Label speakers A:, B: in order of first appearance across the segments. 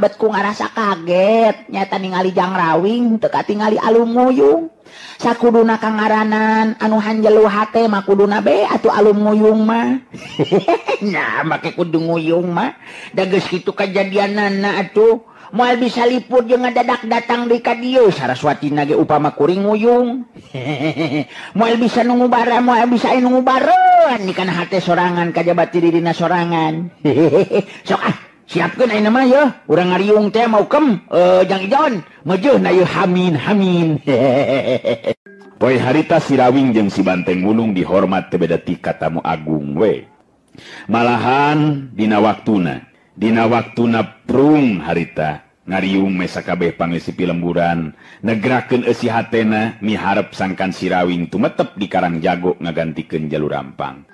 A: bet ku ngarasa kaget nyata ningali Jang Rawing teu katingali alum nguyung sakuduna kangaranan anu hanjelu hate mah kuduna be atuh alum nguyung mah nah make kudu nguyung mah da geus kitu kajadianana atuh moal bisa liput jeung ngadadak datang deui ka dieu Saraswatina ge upama kuring nguyung moal bisa nunggu bara moal bisa nunggu barean di kana hate sorangan kajabat di dina sorangan sok siapkeun ayeuna mah yeuh urang ngariung teh mau kem Jang Ijon meujeuna yeuh hamin
B: poe harita si Rawing jeung si Banteng Wulung dihormat teu beda ti ka tamu agung we malahan dina waktuna prung harita ngariung mesa kabeh pangeusi pilemburan negrakeun eusi hatena miharep sangkan si Rawing tumetep di Karang Jago ngagantikeun Jalur Rampang.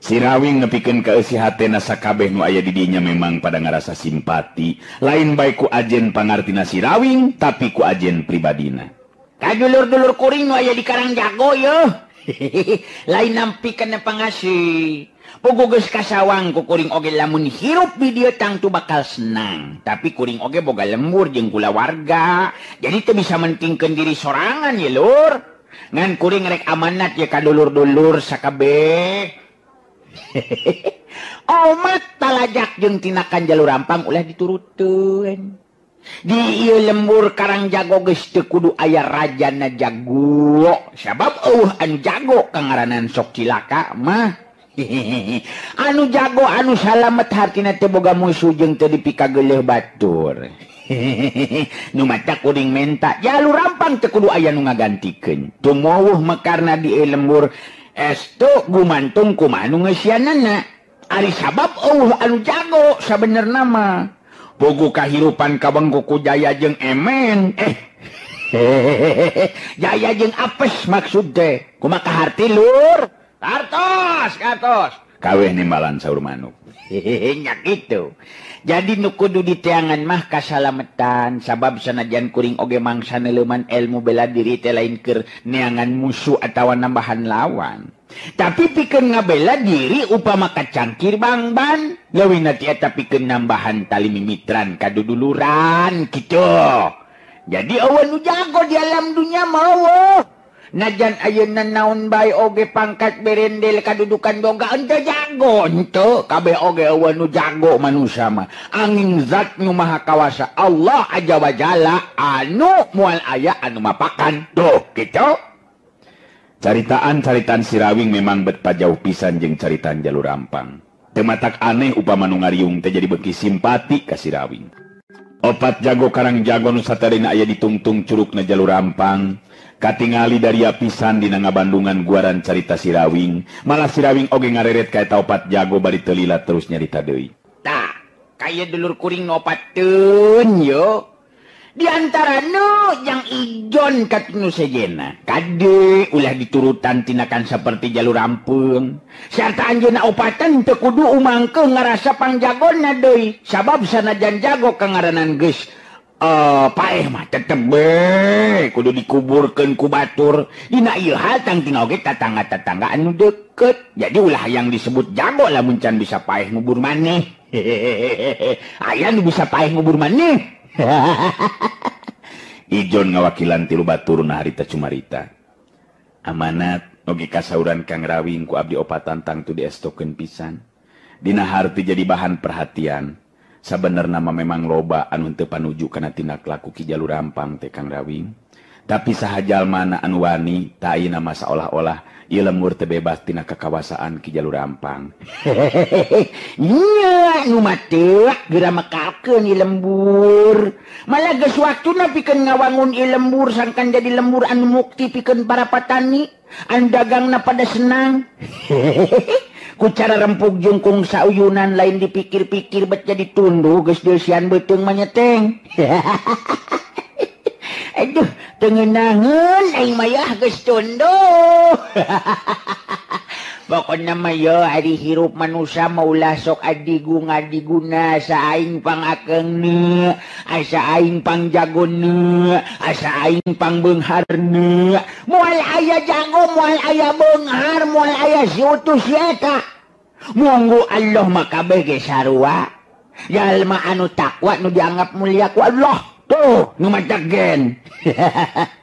B: Si Rawing ngepikeun ka eusi hatena sakabeh nu aya di dinya memang pada ngarasa simpati lain bae ku ajen pangartina si Rawing tapi ku ajen pribadina.
A: Kadulur-dulur kuring nu aya di Karang Jago yeuh lain nampikeun pangasih pugu geus kasawang ku kuring oge lamun hirup di dieu tangtu bakal senang tapi kuring oge boga lembur jeung kulawarga jadi teu bisa mentingkeun diri sorangan ye lur ngan kuring rek amanat ye ka dulur-dulur sakabeh omat talajak jeung tinakan Jalur Rampang ulah diturutkeun di ieu lembur Karang Jago geus teu kudu aya rajana jago sabab anu jago kangaranan sok cilaka mah anu jago anu salamet hartina teu boga musuh jeung teu dipikageuleuh batur nu mata kuring menta Jalur Rampang teu kudu aya nu ngagantikeun tumuwuh mekarna di lembur estu gumantung kumaha nu geusieunana ari sabab anu jago sabenerna mah pugu kahirupan kabengku ku Jaya jeung Emen Jaya jeung apes maksud teh kumaha kaharti lur Kartos
B: kaweh nimbalan saur manuk
A: nya kitu jadi nu kudu diteangan mah kasalametan sabab sanajan kuring oge mangsa neuleuman ilmu bela diri teh lain keur neangan musuh atawa nambahan lawan tapi pikeun ngabela diri upama kacangkir bangban leuwihna ti eta pikeun nambahan tali mimitran kaduduluran kitu jadi eueuh nu jago di alam dunya mah najan ayeuna naon bae oge pangkat berendel kadudukan boga ente jago ente kabeh oge eueuh nu jago manusia mah angin zat nu maha kawasa Allah aja wa jalla anu moal aya anu mapakan tuh kitu caritaan si Rawing memang bet pajauh pisan jeung caritaan Jalur Rampang teu matak aneh upama nu ngariung teh jadi beuki simpati ka si Rawing opat jago Karang Jago nu satarina aya ditungtung curugna Jalur Rampang katingali dari pisan dina ngabandungan guaran carita si Rawing malah si Rawing oge ngareret ka eta opat jago bari teu lila terus nyarita deui tah kaya dulur kuring nu opatkeun yo di antara nu Jang Ijon katinu sejena kade ulah diturutan tinakan saperti Jalur Rampung sarta anjeunna opatan teu kudu umangkeun ngarasa pangjagona deui sabab sanajan jago kangaranan geus paeh mah tetep be kudu dikuburkeun ku batur dina ieu hal tang tina oge tatangga-tatangga anu deukeut jadi ulah yang disebut jago lamun can bisa paeh ngubur maneh aya nu bisa paeh ngubur maneh
B: Ijon ngawakilan tilu batur na harita cumarita amanat oge kasauran Kang Rawing ku abdi opatan tangtu diestokeun pisan dina harti jadi bahan perhatian sabenerna mah memang loba anu teu panuju kana tindak laku ki Jalur Rampang teh Kang Rawing tapi sahajal mana anu wani ta ayeuna mah saolah-olah ieu lembur teu bebas tina kakawasaan ki Jalur Rampang
A: iya nu mah teu geura mekalkeun ieu lembur malah geus waktuna pikeun ngawangun ieu lembur sangkan jadi lembur anu mukti pikeun para patani anu dagangna pada senang ku cara rempuk jungkung sauyunan lain dipikir-pikir bet jadi tunduh geus deusian beuteung mah nyeteng aduh teu ngeunaheun aing mah yah geus tunduh pokona mah yeuh ari hirup manusia mah ulah sok adigu ngadiguna asa aing pangakeungna asa aing pangjagona asa aing pangbeungharna moal aya jago moal aya beunghar moal aya siutus eta monggo Allah mah kabeh ge sarua Jalma anu takwa nu dianggap mulia ku Allah. Tuh, nu macak gen.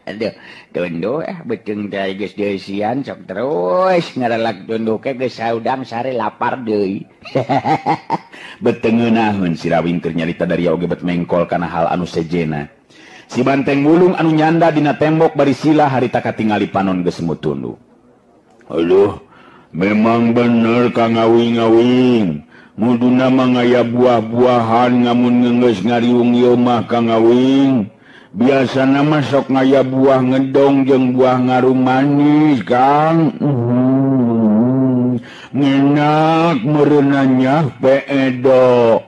A: Aduh, tunduh beuteung teh geus deusian sok terus ngarelak tunduh ke geus saudang sare lapar deui.
B: Beuteung naon si Rawing keur nyarita dari oge bet mengkol kana hal anu sejena. Si Banteng Wulung anu nyanda dina tembok bari sila harita katingali panon geus mutundu. Aduh, memang bener Kang Awing-awing. Muduna mangaya buah-buahan ngamun ngeungeus ngariung ieu mah Kang Awing. Biasana mah sok ngaya buah ngedong jeung buah ngarum manis, Kang. Ngenak meureunanya peedo.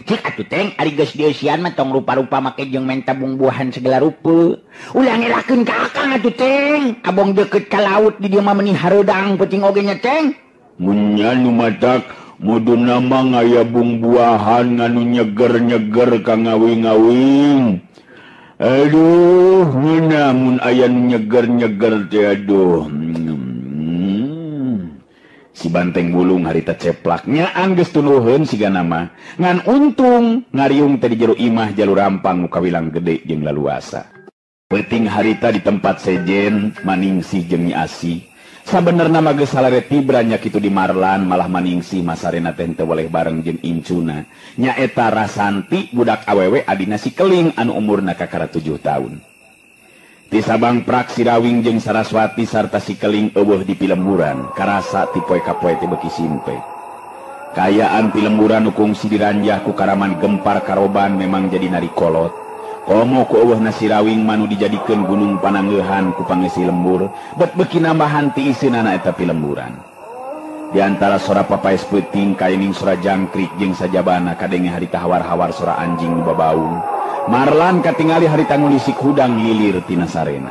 A: Cik atuh teng ari geus deusian mah tong rupa-rupa make jeung main tabung buahan segala rupa. Ulah ngelakeun ka akang atuh teng. Abong deukeut ka laut di dieu mah meuni hareudang peuting oge nya teng.
B: Mun nya nu matak muduna mah ngaya buah-buahan nganu nyeger-nyeger Kang Awing-awing. Aduh, ngeunah mun aya nu nyeger-nyeger teh aduh. Si Banteng Wulung harita ceplak nyaan geus tuluheun sigana mah ngan untung ngariung teh di jero imah jalur rampang nu kawilang gede jeung laluasa. Peuting harita di tempat sejen Maningsih jeung Nyi Asih. Sabenerna mah geus salare tibra nya kitu di Marlan malah Maningsih masarena teh teu boleh bareng jeung incuna. Nyaeta Rasanti budak awewe adina si Keling anu umurna kakara 7 taun. Ti sabang prak si Rawing jeung Saraswati sarta si Keling eueuh di Pilemburan karasa ti poe ka poe teh beuki simpe. Kayaan Pilemburan nu kungsi diranjah ku Karaman Gempar Karoban memang jadi nari kolot. Komo ku eueuhna si Rawing manu dijadikeun gunung panangeuhan ku pangeusi lembur, bet beuki nambahan ti iseunana eta Pilemburan. Di antara sora papaes peuting kaening sora jangkrik jeung sajabana kadenge harita hawar-hawar sora anjing nu babaung. Marlan katingali harita ngulisik hudang lilir tina sarena.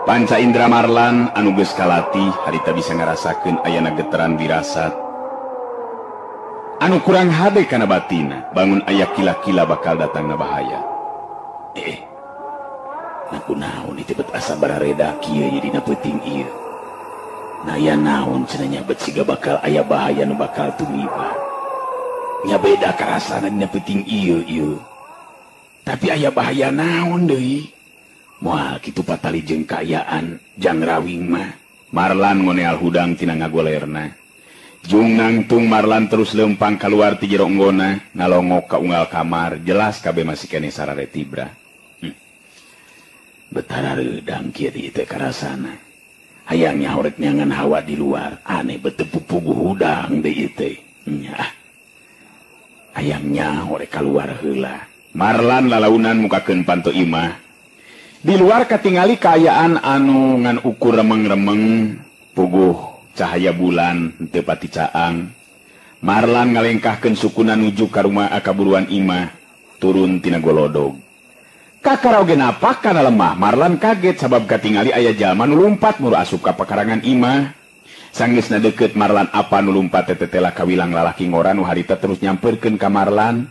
B: Panca Indra Marlan anu geus kalatih harita bisa ngarasakeun ayana geteran wirasat anu kurang hade kana batina, bangun aya kila-kila bakal datang na bahaya. Nakunaon itu bet asa barareda kieu nya dina peuting ieu. Naya naon cenah bet siga bakal aya bahaya nu bakal tumiba. Nya beda karasana dina peuting ieu. Tapi aya bahaya naon deui? Moal kitu patali jeung kaayaan Jang Rawing mah. Marlan ngoneal hudang tina ngagolerna. Jung nangtung Marlan terus lempang keluar ti jero enggona ngalongok ka unggal kamar jelas kabeh masih kene sarare tibra. Betara reudang kieu di teh karasana. Hayangnya horek nyangan hawa di luar aneh beteu pupugu hudang deui teh. Nya. Hayangnya horek keluar heula. Marlan lalaunan mukakeun panto imah. Di luar katingali kaayaan anu ngan ukur remeng-remeng puguh cahaya bulan teu pati caang. Marlan ngalengkahkeun sukuna nuju ka rumah akaburuan imah turun tina golodog. Kakara oge napak kana lemah. Marlan kaget sabab katingali aya jalma nu lumpat muru asup ka pakarangan imah. Sanggeusna deukeut Marlan apa nu lumpat teh teh kawilang lalaki ngora nu harita terus nyampeurkeun ka Marlan.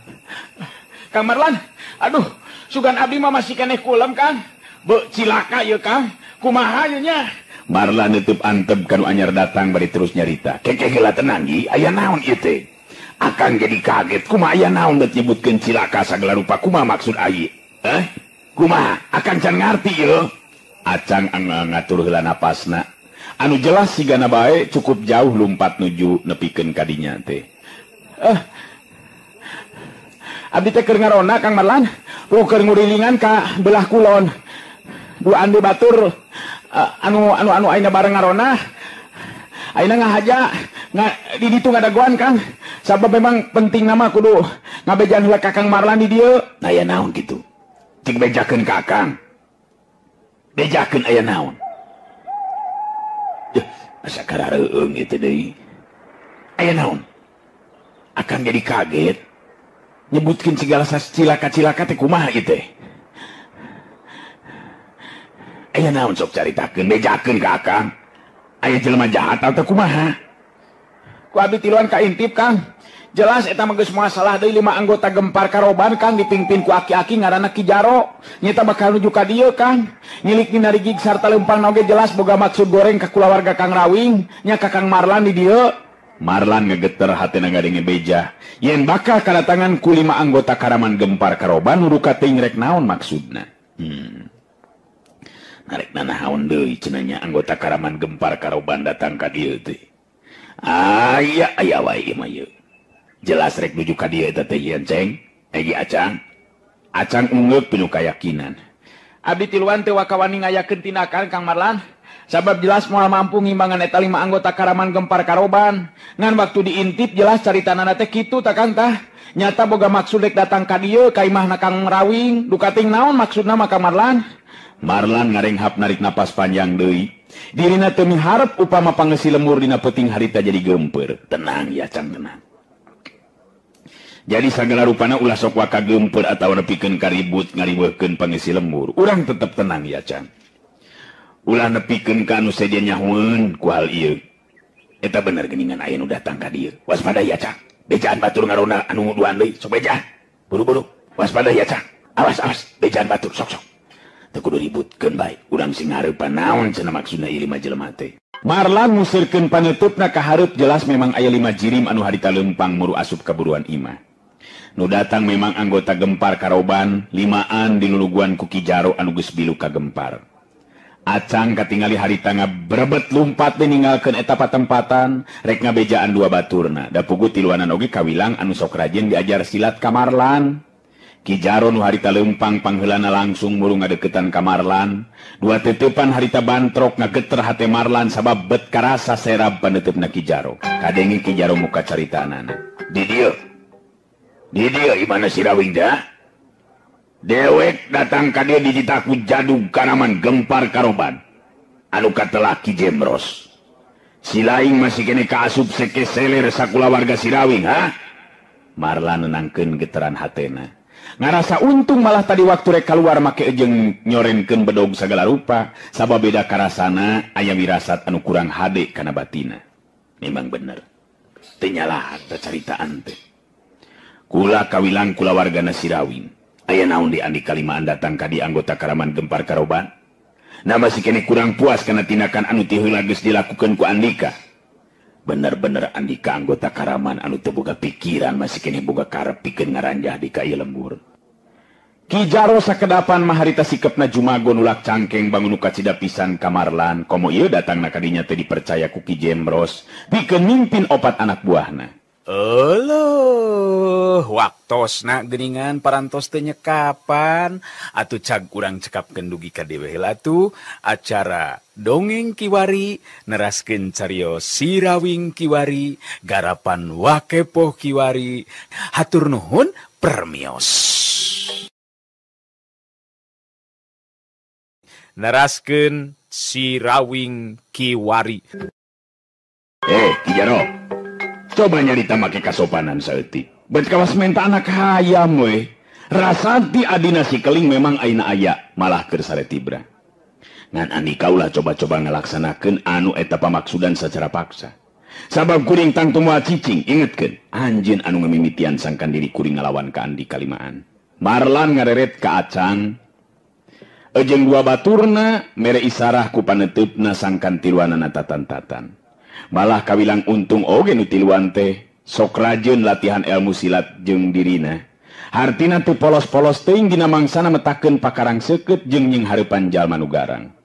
B: Kang Marlan, aduh, sugan abdi mah masih keneh kulem Kang. Beu cilaka ieu Kang. Kumaha ieu nya? Marlan neutup antep kanu anyar datang bari terus nyarita. Keke heula tenang ieu, aya naon ieu teh? Akang jadi kaget, kumaha aya naon bet nyebutkeun cilaka sagala rupa, kumaha maksud ai? Kumaha? Akang can ngarti ieu. Acang ngatur heula napasna. Anu jelas sigana bae cukup jauh lumpat nuju nepikeun ka dinya teh. Abdi teh keur ngarona Kang Marlan, keur ngurilingan ka belah kulon. Dua andi batur anu aina bareng ngarona. Aina ngahaja di ditu ngadagoan Kang. Sabab memang penting nama kudu ngabejan heula ka Kang Marlan di dieu. Aya naon kitu? Cik bejakeun ka Kang. Bejakeun aya naon? Asa karareueung ieu teh deui. Aya naon? Akang jadi kaget. Nyebutkeun segala cilaka-cilaka teh kumaha ieu teh? Aya naon sok caritakeun bejakeun ka Akang. Aya jelema jahat atau kumaha?
A: Ku abdi tiluan ka intip Kang. Jelas eta mah geus masalah deui 5 anggota gempar karoban Kang dipingpin ku aki-aki ngaranna Ki Jaro. Nyata bakal nuju ka dieu Kang. Nyilik dina rigig sarta leumpang oge jelas boga maksud goreng ka kulawarga Kang Rawing nya ka Kang Marlan di dieu.
B: Marlan ngegeter hatena ngadenge beja. Yen bakal kadatangan ku 5 anggota karaman gempar karoban uruka teuing rek naon maksudna. Narekna naon deui cenanya anggota karaman gempar karoban datang ka dieu teh. Aya wae mah ieu. Jelas rek nuju ka dieu eta teh yen Ceng. Egi Acang. Acang ungeuk penuh kayakinan.
A: Abdi tiluan teu wakawani ngayakeun tindakan Kang Marlan. Sabab jelas moal mampu ngimbangan eta 5 anggota karaman gempar karoban. Ngan waktu diintip jelas caritanana teh kitu tah Kang tah. Nyata boga maksud rek datang ka dieu ka imahna Kang Rawing. Duka teuing naon maksudna mah Kang Marlan?
B: Marlan ngarenghap narik napas panjang deui. Dirina teu miharep upama pangeusi lemur dina peuting harita jadi gempeur. Tenang ya Cang, tenang. Jadi sagala rupana ulah sok waka gempeur atawa nepikeun karibut ngariweuhkeun pangeusi lemur. Urang tetep tenang ya Cang. Ulah nepikeun ka anu sedia nyahoeun ku hal ieu. Eta bener geuningan aya nu datang ka dieu. Waspada ya Cang. Bejaan batur ngarona anu nguduan deui. Sok beja. Buru-buru. Waspada ya Cang. Awas. Bejaan batur sok. Teu kudu ributkeun bae. Urang sing hareupan naon cenah maksudna ieu 5 jelema teh. Marlan musirkeun paneutupna ka hareup jelas memang aya 5 jirim anu harita leumpang muru asup kaburuan imah. Nu datang memang anggota gempar karoban, 5an diluluguan ku Ki Jaro anu geus bilu ka gempar. Acang katingali harita ngabrebet lumpat teh ninggalkeun eta patempatan, rek ngabejaan 2 baturna. Da puguh tiluanan oge kawilang anu sok rajin diajar silat ka Marlan. Ki Jaro nu harita leumpang pangheulana langsung muru ngadeukeutan ka Marlan. 2 teutepan harita bantrok ngageter hate Marlan sabab bet karasa serab paneutupna Ki Jaro. Kadenge Ki Jaro muka caritanana. Di dieu imana si Rawing dah? Dewek datang ka dieu dijitaku jadug kanaman gempar karoban. Anu katelah Ki Jemros. Si laing masih kene kaasup seke seler sakulawarga si Rawing, ha? Marlan nenangkeun geteran hatena. Ngarasa untung malah tadi waktu rek keluar make ejeng nyorenkeun bedog sagala rupa sabab beda karasana aya wirasat anu kurang hade kana batina. Memang bener teu nyalah teh caritaan teh. Kula kawilang kulawargana si Rawing aya naon di andi kalimaan datang ka di anggota karaman gempar karoban. Na masih kene kurang puas kana tindakan anu ti heula geus dilakukeun ku Andika. Bener-bener Andika anggota karaman anu teu boga pikiran masih kene boga karep pikeun ngaranjah di ka ieu lembur. Ki Jaro sakedapan mah harita sikepna jumago nulak cangkeng bangun nu kacida pisan ka Marlan komo ieu datangna ka dinya teh dipercaya ku Ki Jemros pikeun mimpin 4 anak buahna.
C: Eluh, waktosna geuningan parantos teh nyekapan atuh cag urang cekapkeun dugi ka dewe heula atuh acara dongeng Kiwari neraskeun carios si Rawing Kiwari garapan Wakepoh Kiwari. Hatur nuhun permios. Neraskeun si Rawing Kiwari.
B: Ki Jaro, coba nyarita make kasopanan saeutik. Bet kawas menta anak hayam we. Rasanti adina si keling memang aina aya, malah keur sare tibra. Ngan Andika ulah coba-coba ngalaksanakeun anu eta pamaksudan secara paksa. Sabab kuring tangtu moal cicing, ingetkeun, anjeun anu ngamimitian sangkan diri kuring ngalawan ka Andika limaan. Marlan ngareret ka Acang. Ejeng 2 baturna mere isarah ku paneutupna sangkan tiluanana tatan-tatan. Malah kawilang untung oge nu tiluan teh sok rajin latihan ilmu silat jeung dirina. Hartina teu polos-polos teuing dina mangsana metakeun pakarang seukeut jeung nying hareupan jalma nu garang.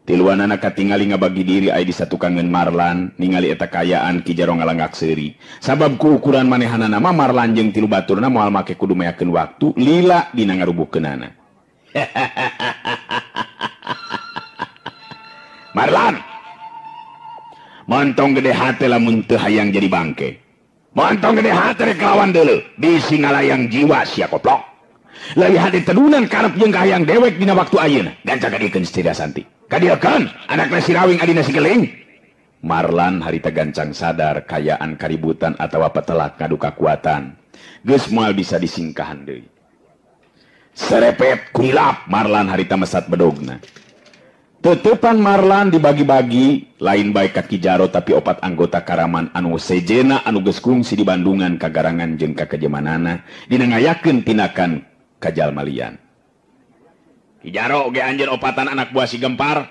B: Tiluanana katingali ngabagi diri aya di satukangeun Marlan ningali eta kayaan Ki Jaro ngalanggak seuri. Sabab ku ukuran manehanana mah Marlan jeung 3 baturna moal make kudu meyakeun waktu lila dina ngarubuhkeunana. Marlan, montong gede hate lamun teu hayang jadi bangke. Montong gede hate rek lawan deuleu, bisi ngalayang jiwa sia koplok. Leuwih hade tedunan karep jeung kahayang dewek dina waktu ayeuna. Ganca gadikeun Istira Santi. Kadiekeun anakna si Rawing adina si Geling. Marlan harita gancang sadar kayaan kaributan atawa petelak ngadu kakuatan. Geus moal bisa disingkahan deui. Serepet kulap Marlan harita mesat bedogna. Tetepan Marlan dibagi-bagi lain baik ka Ki Jaro tapi opat anggota Karaman anu sejena anu geus kungsi di Bandungan kagarangan jeung ka kejemanana dina ngayakeun tinakan kajalmalian. Ki Jaro oge anjeun opatan anak buah si Gempar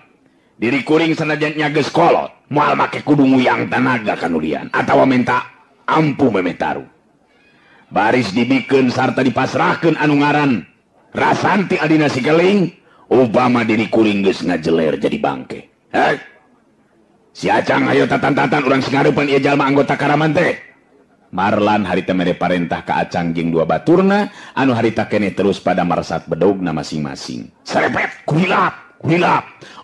B: diri kuring sanajan nya geus kolot moal make kudu nguyang tanaga kanulian atawa menta ampuh memetaru. Baris dibikeun sarta dipasrahkeun anu ngaran Rasanti adina si Keling Obama diri kuring geus ngajeler jadi bangke. Si Acang ayo tatan-tatan urang sing ngarepan ieu jalma anggota Karaman teh. Marlan harita mere parentah ka Acang jeung dua baturna anu harita keneh terus pada marsat bedogna masing-masing. Serepet kurilap.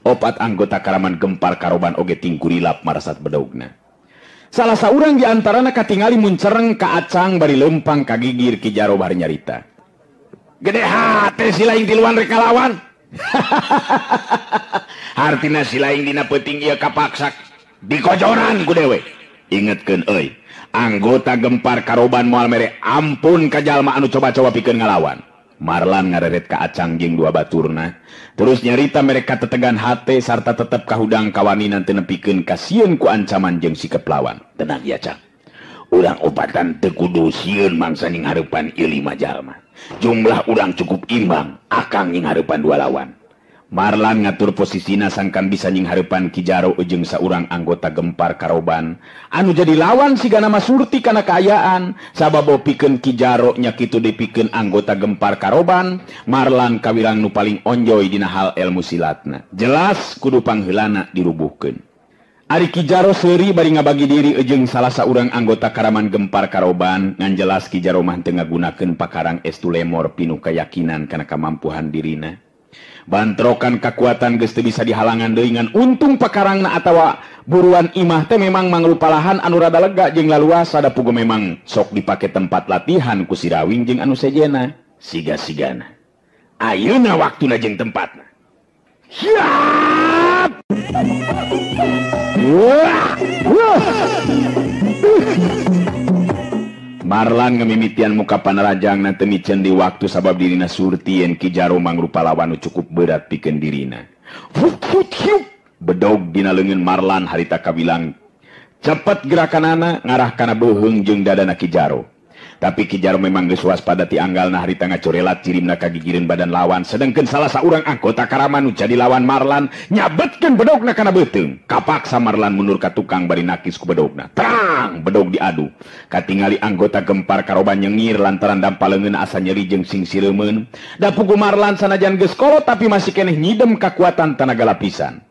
B: Opat anggota Karaman Gempar Karoban oge ting kurilap marsat bedogna. Salah saurang di antarana katingali muncereng ka Acang bari lempang kagigir Ki Jaro bari nyarita. Gede hate si laing tiluan rek ngalawan. Artina si laing dina peuting ieu kapaksak dikojoran ku dewe. Ingetkeun euy, anggota Gempar Karoban moal mere ampun ka jalma anu coba-coba pikeun ngalawan. Marlan ngareret ka Acang jeung dua baturna, terus nyarita mereka tetegan hate sarta tetep kahudang kawaninan teu nepikeun kasieun ku ancaman jeung sikep lawan. Tenang ya Acang. Urang opatan teu kudu sieun mangsa ning hareupan ieu 5 jalma. Jumlah urang cukup imbang, akang ning hareupan 2 lawan. Marlan ngatur posisina sangkan bisa nying hareupan Ki Jaro jeung saurang anggota Gempar Karoban anu jadi lawan sigana masurti kana kaayaan sabab pikeun Ki Jaro nya kitu dipikeun anggota Gempar Karoban. Marlan kawirang nu paling onjoy dina hal ilmu silatna, jelas kudu pangheulana dirubuhkeun. Ari Ki Jaro seuri bari ngabagi diri jeung salah saurang anggota Karaman Gempar Karoban ngan jelas Ki Jaro mah teu ngagunakeun pakarang estu lemor pinuh keyakinan kana kamampuhan dirina. Bantrokan kekuatan geus teu bisa dihalangan deui ngan untung pakarangna atawa buruan imah teh memang mangrupalahan anu rada lega jeung laluasa da puguh memang sok dipake tempat latihan ku Sirawing jeung anu sejena siga-sigana. Ayeuna waktuna jeung tempatna. Siap. Marlan ngemimitian muka panarajang na temicen di waktu sabab dirina surti yen Ki Jaro mangrupa lawan cukup berat pikeun dirina. Bedog dina leungeun Marlan harita kabilang cepet gerakanana ngarah kana beuheung jeung dadana Ki Jaro. Tapi Ki Jaro memang geus waspada ti anggalna harita ngacorelat cirimna kagigireun badan lawan sedengkeun salah saurang anggota Karaman nu jadi lawan Marlan nyabetkeun bedogna kana beuteung. Kapaksa Marlan mundur ka tukang bari nakis ku bedogna. Terang bedog diadu. Katingali anggota Gempar Karoban nyengir lantaran dampaleungeun asa nyeri jeung sing sireumeun. Da puguh Marlan sanajan geus kolot tapi masih keneh nyidem kakuatan tenaga lapisan.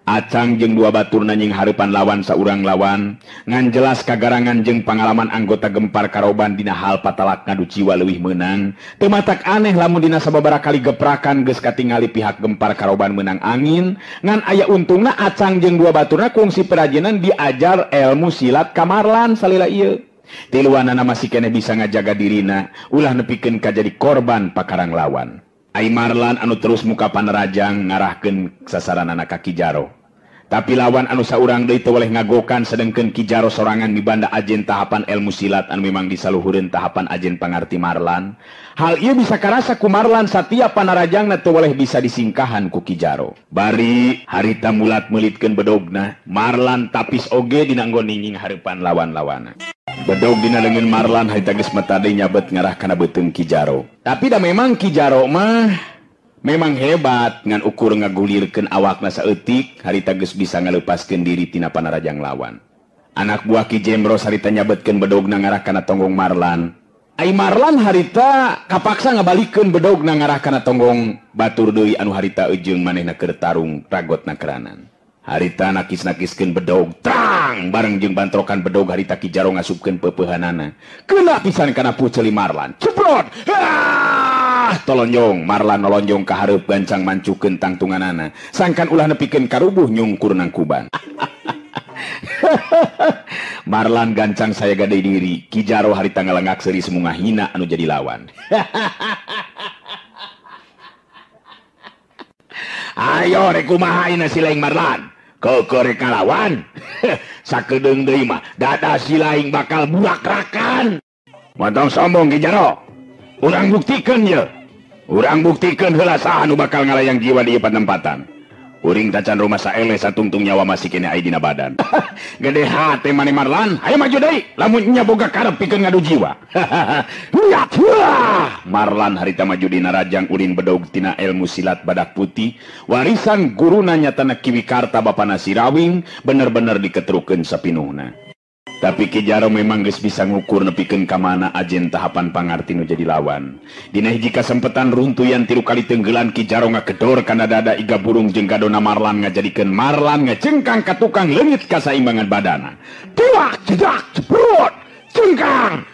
B: Acang jeung dua baturna nying hareupan lawan saurang lawan ngan jelas kagarangan jeung pangalaman anggota Gempar Karoban dina hal patalak ngadu ciwa leuwih meunang. Teu matak aneh lamun dina sababaraha kali geprakan geus katingali pihak Gempar Karoban meunang angin ngan aya untungna Acang jeung dua baturna kungsi perajinan diajar ilmu silat ka Marlan salila ieu. Tiluanana masih keneh bisa ngajaga dirina ulah nepikeun ka jadi korban pakarang lawan. Ai Marlan anu terus muka panerajang ngarahkeun sasaranana ka Ki Jaro. Tapi lawan anu saurang deui teu boleh ngagokan sedengkeun Ki Jaro sorangan mibanda ajen tahapan ilmu silat anu memang disaluhureun tahapan ajen pangarti Marlan. Hal ieu bisa karasa ku Marlan satia panarajangna teu boleh bisa disingkahan ku Ki Jaro. Bari harita mulat meulitkeun bedogna, Marlan tapis oge dina nggon ninging hareupan lawan-lawana. Bedog dina leungeun Marlan harita geus mata deui nyabet ngarah kana beuteung Ki Jaro. Tapi da memang Ki Jaro mah memang hebat ngan ukur ngagulirkeun awakna saeutik harita geus bisa ngaleupaskeun diri tina panarajang lawan. Anak buah Ki Jemros harita nyabetkeun bedogna ngarah kana tonggong Marlan. Ai Marlan harita kapaksa ngabalikeun bedogna ngarah kana tonggong batur deui anu harita eujeung manehna keur tarung ragotna keranan. Harita nakis-nakiskeun bedog tang bareng jeung bantrokan bedog harita Ki Jaro ngasupkeun peupeuhanana. Keuna pisan kana puceuli Marlan. Ceprot. Tolonjong Marlan nolonjong ka hareup gancang mancukeun tangtunganana sangkan ulah nepikeun karubuh nyungkur nang kuban. Marlan gancang saya gadai diri Ki Jaro harita ngalengak seuri semunga hina anu jadi lawan. Ayo rek kumaha ayeuna si laing Marlan keukeul rek ngalawan. Sakedeung deui mah dada si laing bakal burak-rakan. Montong sombong Ki Jaro. Urang buktikeun ye. Urang buktikeun heula saha nu bakal ngalayang jiwa di patempatan. Uring tacan rumah saele satungtung nyawa masih kene aya dina badan. Gede hate mane Marlan, hayu maju deui. Lamun nya boga karep pikeun ngadu jiwa. Marlan harita maju dina rajang ulin bedog tina ilmu silat badak putih, warisan guruna nyatana Kiwikarta bapana Sirawing, bener-bener diketrukeun sapinuhna. Tapi Ki Jaro memang geus bisa ngukur nepikeun ka mana ajen tahapan pangarti nu jadi lawan. Dina hiji kasempetan runtuyan 3 kali tenggelan Ki Jaro ngagedor kana dada iga burung jeung gadona Marlan ngajadikeun Marlan ngajengkang ka tukang leungit kasaimbangan badana. Tiwak jedak jebrot jengkang.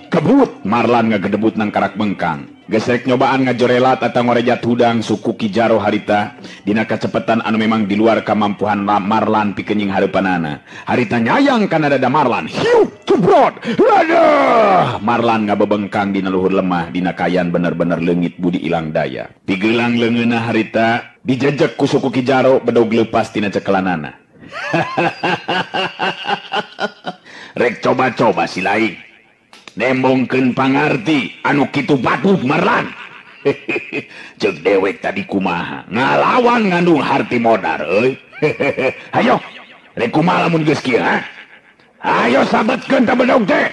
B: Kebut Marlan ngagedebut nang karak bengkang. Gesrek nyobaan ngajorelat atau ngorejat hudang suku Ki Jaro harita dina kacepetan anu memang di luar kamampuan Marlan pikeun hareupanana. Harita nyayang kana dada Marlan. Hiu jebrot. Aduh. Marlan ngabebengkang dina luhur lemah dina kayan bener-bener leungit budi ilang daya. Pigeulang leungeunna harita dijejek ku suku Ki Jaro bedog leupas tina cekelanana. Rek coba-coba si laing. Nembongkeun pangarti anu kitu batut Marlan. Ceuk dewek tadi kumaha ngalawan ngandung harti modar euy. Hayo rek kumaha lamun geus kieu ha. Hayo sabetkeun ta bedog teh.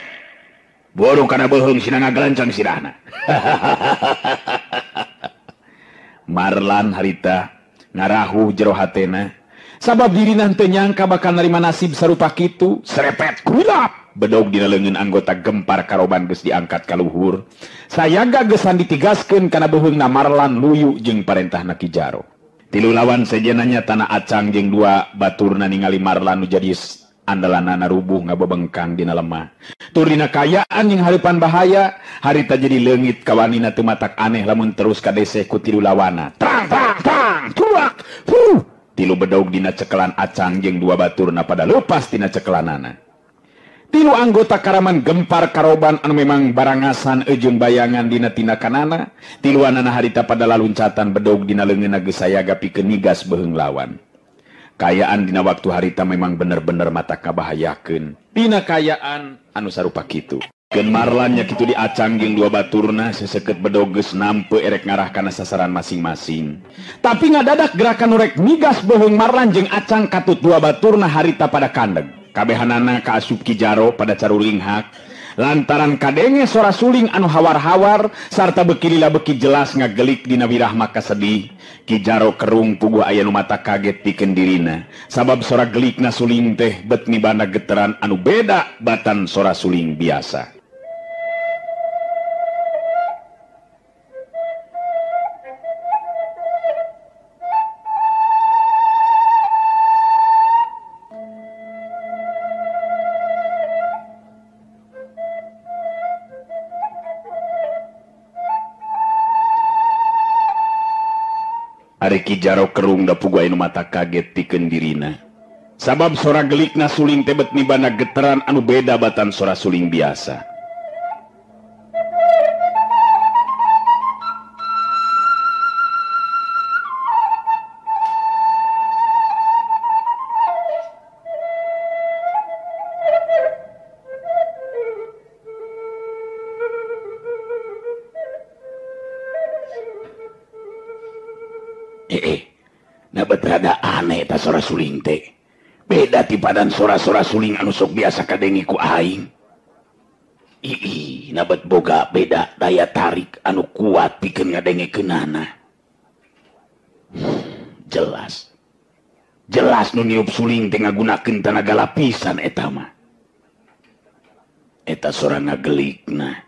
B: Boro kana beuheung sina ngagalancang sirahna. Marlan harita ngarahuh jero hatena sabab dirina teu nyangka bakal narima nasib sarupa kitu. Serepet kulap bedog dina leungeun anggota gempar karoban geus diangkat ka luhur. Sayaga geusan ditigaskeun kana beuheungna Marlan luyu jeung parentahna Ki Jaro. Tilu lawan sejenanya tanah acang jeung 2 baturna ningali Marlan nu jadi andalanana rubuh ngabebengkang dina lemah. Tur dina kayaan jeung hareupan bahaya, harita jadi leungit kawanina teu matak aneh lamun terus kadeseh ku tilu lawanna. Tang tang tang tuak. Tilu bedog dina cekelan acang jeung 2 baturna pada leupas dina cekelanana. Tilu anggota karaman gempar karoban anu memang barangasan ejeun bayangan dina tindakanana. Tiluanana harita pada laluncatan bedog dina leungeunna geus sayaga pikeun nigas beuheung lawan. Kayaan dina waktu harita memang bener-bener mata kabahayakeun. Dina kayaan anu sarupa kitu. Keun Marlan nya kitu diacang jeung 2 baturna seseukeut bedog geus nampe erek ngarah kana sasaran masing-masing. Tapi ngadadak gerakan nu rek nigas beuheung Marlan jeung acang katut 2 baturna harita pada kandeg. Kabehanana kaasup Ki Jaro pada caruling hak lantaran kadenge sora suling anu hawar-hawar sarta beuki lila beuki jelas ngagelik dina wirah maka sedih. Ki Jaro kerung puguh aya nu mata kaget pikeun dirina sabab sora gelikna suling teh bet mibanda geteran anu beda batan sora suling biasa. Ari Ki Jaro kerung da puguh anu mata kaget pikeun dirina sabab sora gelikna suling teh bet mibanda geteran anu beda batan sora suling biasa. Nabat rada aneh ta sora suling teh. Beda ti padan sora-sora suling anu sok biasa kadengi ku aing. Nabat boga beda daya tarik anu kuat pikeun ngadengekeunana. Jelas nu niup suling teh ngagunakeun tenaga lapisan eta mah. Eta sora ngagelikna.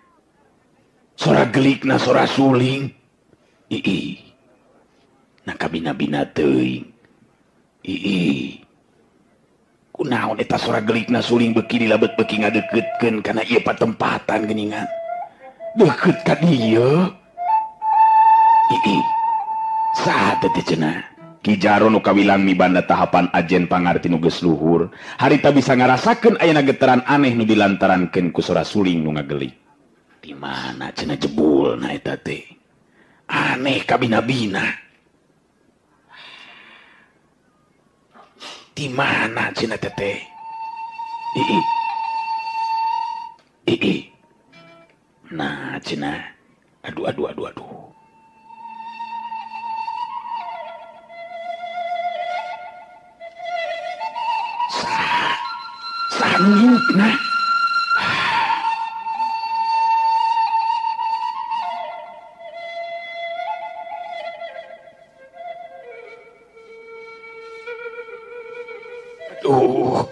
B: Sora gelikna sora suling. Nakabina-bina teuing. Kunaon eta sora gelikna suling beuki dilabet beuki ngadeukeutkeun kana ieu patempatan geuningan. Deukeut ka dieu. Saha teh cenah? Ki Jaro nu kawilang mibanda tahapan ajen pangarti nu geus luhur, harita bisa ngarasakeun ayeuna geteran aneh nu dilantarankeun ku sora suling nu ngagelik. Di mana cenah jebulna eta teh? Aneh kabina-bina. Di mana cenah teteh? Nah cenah. Aduh. Sanu nah. Aduh.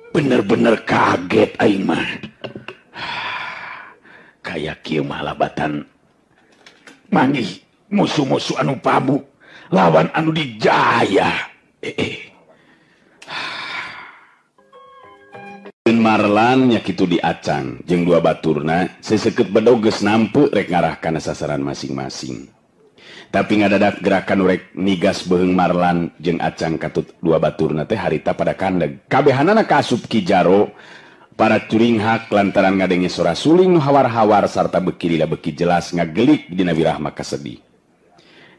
B: Bener-bener kaget aing mah. Kayak kieu mah labatan manggih musuh-musuh anu pabu lawan anu dijaya. Marlan nya kitu diacang jeung dua baturna seseukeut bedog geus nampe rek ngarah kana sasaran masing-masing. Tapi ngadadak gerakan urek nigas beheung Marlan jeung acang katut dua baturna teh harita pada kandeg. Kabehanana kaasup Ki Jaro para curing hak lantaran ngadenge sora suling nu hawar-hawar sarta beki lila beki jelas ngagelik dina wirahma kasedih.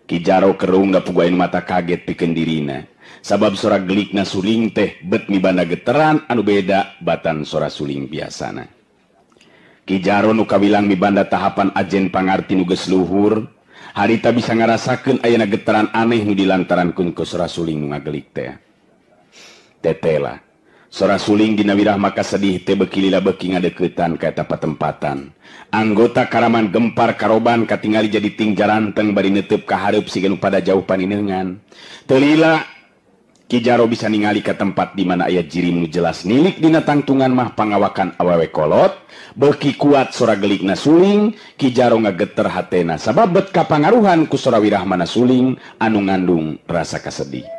B: Ki Jaro kerung da puguain mata kaget pikeun dirina. Sabab sora gelikna suling teh bet mibanda geteran anu beda batan sora suling biasana. Ki Jaro nu kawilang mibanda tahapan ajen pangarti nu geus luhur, harita bisa ngarasakeun ayeuna geteran aneh nu dilantarankeun ku sora suling nu ngagelik teh. Tetela, sora suling dina wirahma kasedih teh beki lila beki ngadeuketan ka eta patempatan. Anggota karaman gempar karoban katingali jadi ting jaranteng bari neuteub ka hareup siga nu pada jauh paninengan. Teu lila Ki Jaro bisa ningali ke tempat di mana aya jirim nu jelas nilik dina tangtungan mah pangawakan awewe kolot, beuki kuat sora gelikna suling, Ki Jaro ngageter hatena sabab bet kapangaruhan ku sora wirahmana suling anu ngandung rasa kasedih.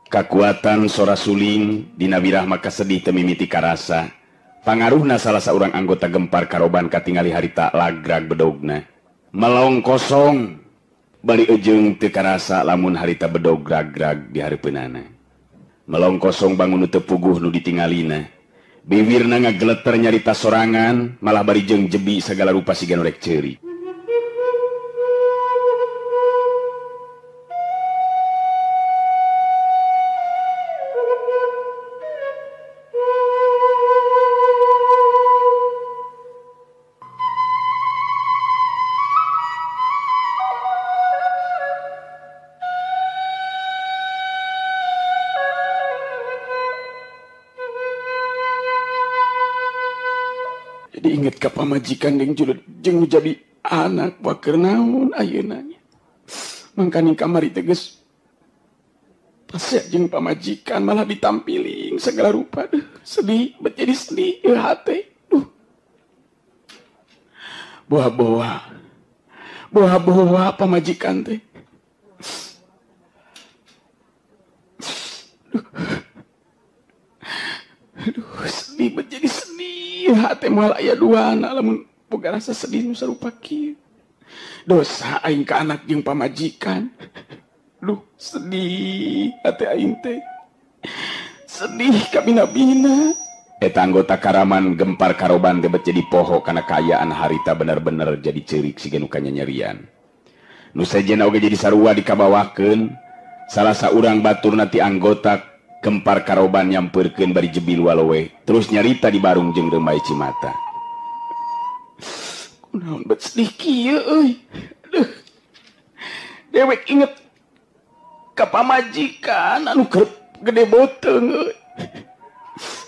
B: Kakuatan sora suling dina wirahma kasedih teu mimiti karasa. Pangaruhna salah saurang anggota gempar karoban katingali harita lagrag bedogna. Melong kosong bari ejeung teu karasa lamun harita bedog grag-grag di hareupeunana. Melong kosong bangun teu puguh nu ditingalina. Bibirna ngageleter nyarita sorangan malah bari jeung jebi sagala rupa siga nu rek ceuri. Diinget ka pamajikan jeung jadi anak waker naon ayeuna nya. Mangkani kamari teh geus pasea jeung pamajikan malah ditampiling segala rupa. Sedih, bet jadi sedih ieu hate. Boha-boha pamajikan teh. Sedih bet jadi sedih. Hati moal aya dua anak lamun boga rasa sedih nu sarupa kieu. Dosa aing ka anak jeung pamajikan. Sedih hati aing teh. Sedih ka bina-bina. Eta anggota karaman gempar karoban teh jadi poho kana kaayaan harita bener-bener jadi ceurik siga nu kanyanyerian. Nu sejenna oge jadi sarua dikabawakeun salah saurang baturna ti anggota gempar karoban nyampeurkeun bari jebil walowe terus nyarita di barung jeung Remai Cimata. Kunaon bet sedih kieu euy. Dewek inget ka pamajikan anu keur gede beuteung euy.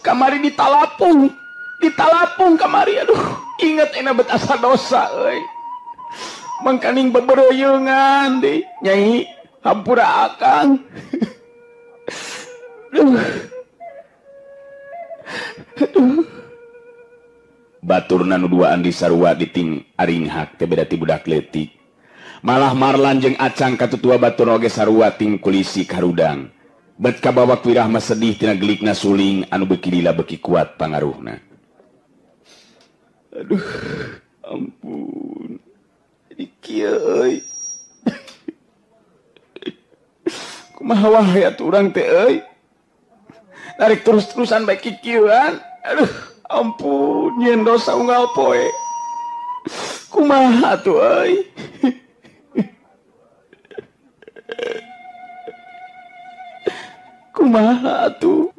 B: Kamari ditalapung kamari inget ena bet asa dosa euy. Mangkaning beberoyeungan deui Nyai hampura akang. Baturna nu duaan di sarua diting aring hak teh beda ti budak leutik. Malah Marlan jeung acang katutua batur oge sarua ting kulisi karudang. Bet kabawak wirahma sedih tina gelikna suling anu beuki lila beuki kuat pangaruhna. Ampun. Jadi kieu euy. Kumaha wae atuh urang teh euy. Narik terus-terusan bae kikieuan. Aduh, ampun, nyen dosa unggal poe. Kumaha atuh euy. Kumaha atuh.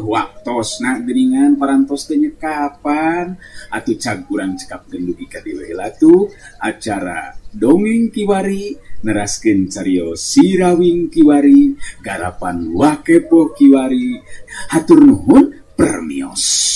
C: Waktosna geuningan parantos teh nyekapan atuh cag urang cekapkeun dugi ka dieu heula atuh acara dongeng kiwari neraskeun carios Sirawing Kiwari garapan Wakepo Kiwari hatur nuhun permios.